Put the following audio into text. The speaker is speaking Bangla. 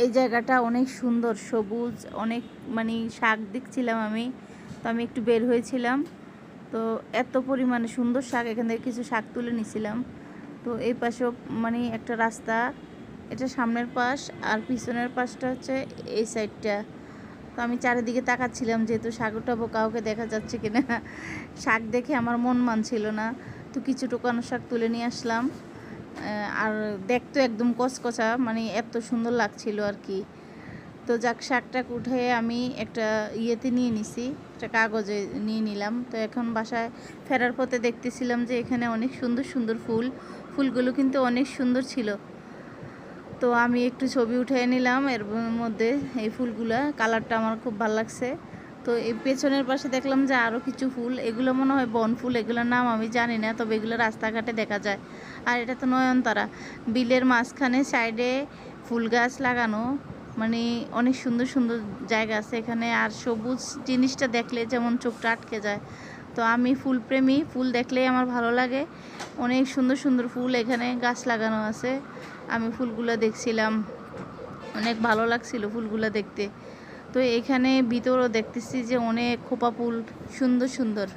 এই জায়গাটা অনেক সুন্দর, সবুজ, অনেক মানে শাক দেখছিলাম আমি। তো আমি একটু বের হয়েছিলাম, তো এত পরিমাণে সুন্দর শাক, এখান থেকে কিছু শাক তুলে নিছিলাম। তো এই পাশেও মানে একটা রাস্তা, এটা সামনের পাশ, আর পিছনের পাশটা হচ্ছে এই সাইডটা। তো আমি চারিদিকে তাকাচ্ছিলাম যেহেতু শাক উঠাবো, কাউকে দেখা যাচ্ছে কিনা। শাক দেখে আমার মন মানছিল না, তো কিছু টুকানো শাক তুলে নিয়ে আসলাম। আর দেখতো একদম কচকচা, মানে এত সুন্দর লাগছিল আর কি। তো যাক, শাকটাক উঠে আমি একটা ইয়েতে নিয়ে নিছি, একটা কাগজে নিয়ে নিলাম। তো এখন বাসায় ফেরার পথে দেখতেছিলাম যে এখানে অনেক সুন্দর সুন্দর ফুলগুলো কিন্তু অনেক সুন্দর ছিল। তো আমি একটু ছবি উঠে নিলাম এর মধ্যে। এই ফুলগুলা কালারটা আমার খুব ভালো লাগছে। তো এই পেছনের পাশে দেখলাম যে আরও কিছু ফুল, এগুলো মনে হয় বনফুল, এগুলোর নাম আমি জানি না, তবে এগুলো রাস্তাঘাটে দেখা যায়। আর এটা তো নয়নতারা, বিলের মাঝখানে সাইডে ফুল গাছ লাগানো, মানে অনেক সুন্দর সুন্দর জায়গা আছে এখানে। আর সবুজ জিনিসটা দেখলে যেমন চোখটা আটকে যায়। তো আমি ফুলপ্রেমী, ফুল দেখলেই আমার ভালো লাগে। অনেক সুন্দর সুন্দর ফুল এখানে গাছ লাগানো আছে। আমি ফুলগুলো দেখছিলাম, অনেক ভালো লাগছিল ফুলগুলো দেখতে। তো এখানে ভিতরও দেখতেছি যে অনেক খোপা ফুল, সুন্দর সুন্দর।